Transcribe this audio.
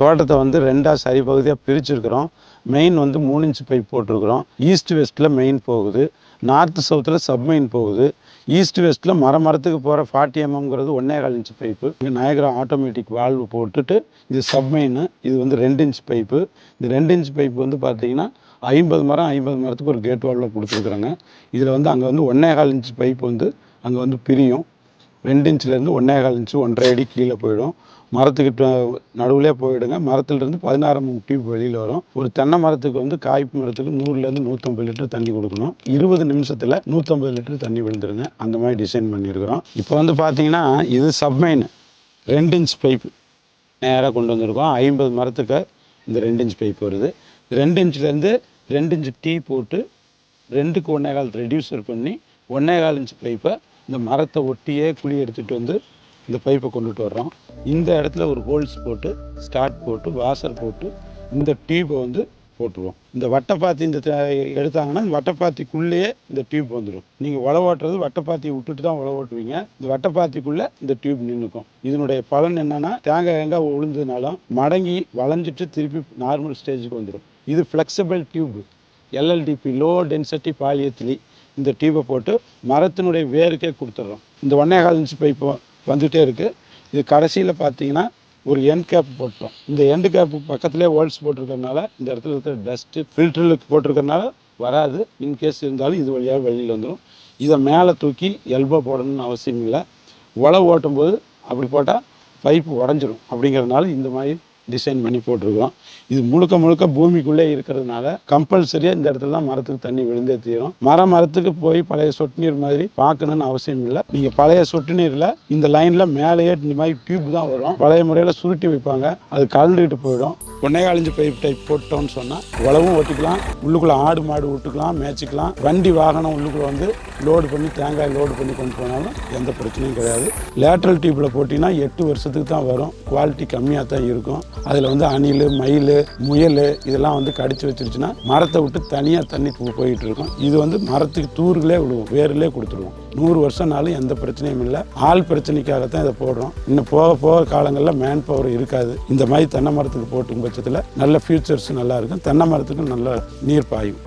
தோட்டத்தை வந்து 2ஆக சரி பகுதியாக பிரிச்சுருக்கிறோம். மெயின் வந்து 3 இன்ச் பைப் போட்டிருக்கிறோம். ஈஸ்ட் வெஸ்ட்டில் மெயின் போகுது, நார்த்து சவுத்தில் சப்மெயின் போகுது. ஈஸ்ட் வெஸ்ட்டில் மரத்துக்கு போகிற 40 mmங்கிறது 1.25 இன்ச் பைப்பு. இங்கே நயக்ரா ஆட்டோமேட்டிக் வால்வு போட்டுட்டு இது சப்மெயின், இது வந்து 2 இன்ச் பைப்பு. இந்த 2 இன்ச் பைப்பு வந்து பார்த்தீங்கன்னா 50 மரத்துக்கு ஒரு கேட் வால்வில் கொடுத்துருக்குறாங்க. இதில் வந்து அங்கே வந்து 1.25 இன்ச் பைப் வந்து அங்கே வந்து பிரியும். 2 இன்ச்லேருந்து 1.25 இன்ச்சு 1.5 அடி கீழே போயிடும். மரத்துக்கிட்ட நடுவுலே போயிடுங்க. மரத்துலேருந்து 16 mm டியூப் வெளியில் வரும். ஒரு தென்னை மரத்துக்கு வந்து காய்ப்பு மரத்துக்கு 100லேருந்து 150 லிட்டர் தண்ணி கொடுக்கணும். 20 நிமிஷத்தில் 150 லிட்டர் தண்ணி விழுந்துருங்க. அந்த மாதிரி டிசைன் பண்ணியிருக்கிறோம். இப்போ வந்து பார்த்தீங்கன்னா இது சப்மெயின் 2 இன்ச் பைப்பு நேராக கொண்டு வந்திருக்கோம். 50 மரத்துக்கு இந்த 2 இன்ச் பைப் வருது. 2 இன்ச்லேருந்து 2 இன்ச் டீ போட்டு 2க்கு 1.25 ரெடியூசர் பண்ணி 1.25 இன்ச் பைப்பை இந்த மரத்தை ஒட்டியே குழி எடுத்துகிட்டு வந்து இந்த பைப்பை கொண்டுட்டு வர்றோம். இந்த இடத்துல ஒரு ஹோல்ஸ் போட்டு ஸ்டார்ட் போட்டு வாசர் போட்டு இந்த டியூப்பை வந்து போட்டுருவோம். இந்த வட்டைப்பாத்தி இந்த எடுத்தாங்கன்னா வட்டைப்பாத்திக்குள்ளேயே இந்த டியூப் வந்துடும். நீங்கள் உழவு ஓட்டுறது வட்டைப்பாத்தியை விட்டுட்டு தான் உழவு ஓட்டுவீங்க. இந்த வட்டைப்பாத்திக்குள்ளே இந்த டியூப் நின்றுக்கும். இதனுடைய பலன் என்னென்னா தேங்காய் உழுந்ததுனாலும் மடங்கி வளைஞ்சிட்டு திருப்பி நார்மல் ஸ்டேஜுக்கு வந்துடும். இது flexible tube LLDP low density polyethylene. இந்த டியூப்பை போட்டு மரத்தினுடைய வேருக்கே கொடுத்துட்றோம். இந்த 1.25 இன்ச் பைப்பு வந்துகிட்டே இருக்குது. இது கடைசியில் பார்த்தீங்கன்னா ஒரு எண்ட் கேப் போட்டோம். இந்த எண்டு கேப்பு பக்கத்துலேயே ஹோல்ஸ் போட்டிருக்கறனால இந்த இடத்துல இருக்கிற டஸ்ட்டு ஃபில்டருக்கு போட்டிருக்கறனால வராது. இன்கேஸ் இருந்தாலும் இது வழியாக வெளியில் வந்துடும். இதை மேலே தூக்கி எல்போ போடணும்னு அவசியம் இல்லை. உழவு ஓட்டும் போது அப்படி போட்டால் பைப்பு உடஞ்சிரும். அப்படிங்கிறதுனால இந்த மாதிரி டிசைன் பண்ணி போட்டிருக்கோம். இது முழுக்க பூமிக்குள்ளே இருக்கிறதுனால கம்பல்சரியாக இந்த இடத்துல தான் மரத்துக்கு தண்ணி விழுந்தே தீரும். மரத்துக்கு போய் பழைய சொட்டு நீர் மாதிரி பார்க்கணுன்னு அவசியம் இல்லை. நீங்கள் பழைய சொட்டு நீரில் இந்த லைனில் மேலேயே இந்த மாதிரி டியூப் தான் வரும். பழைய முறையில் சுருட்டி வைப்பாங்க, அது கலந்துக்கிட்டு போயிடும். 1.25 இன்ச் பைப் டைப் போட்டோம்னு சொன்னால் உழவும் ஓட்டிக்கலாம், உள்ளுக்குள்ளே ஆடு மாடு விட்டுக்கலாம், மேய்ச்சிக்கலாம். வண்டி வாகனம் உள்ளுக்குள்ளே வந்து லோடு பண்ணி தேங்காய் லோடு பண்ணி கொண்டு போனாலும் எந்த பிரச்சனையும் கிடையாது. லேட்ரல் டியூப்பில் போட்டிங்கன்னா 8 வருஷத்துக்கு தான் வரும். குவாலிட்டி கம்மியாக தான் இருக்கும். அதில் வந்து அணில், மயில், முயல் இதெல்லாம் வந்து கடிச்சு வச்சிருச்சுன்னா மரத்தை விட்டு தனியாக தண்ணி போயிட்டு இருக்கும். இது வந்து மரத்துக்கு தூர்களே விடுவோம், வேர்லே கொடுத்துருவோம். 100 வருஷம்னாலும் எந்த பிரச்சனையும் இல்லை. ஆள் பிரச்சனைக்காகத்தான் இதை போடுறோம். இன்னும் போக காலங்களில் மேன் பவர் இருக்காது. இந்த மாதிரி தென்னை மரத்துக்கு போட்டும் பட்சத்தில் நல்ல ஃபியூச்சர்ஸ் நல்லா இருக்கும். தென்னை மரத்துக்கு நல்ல நீர் பாயும்.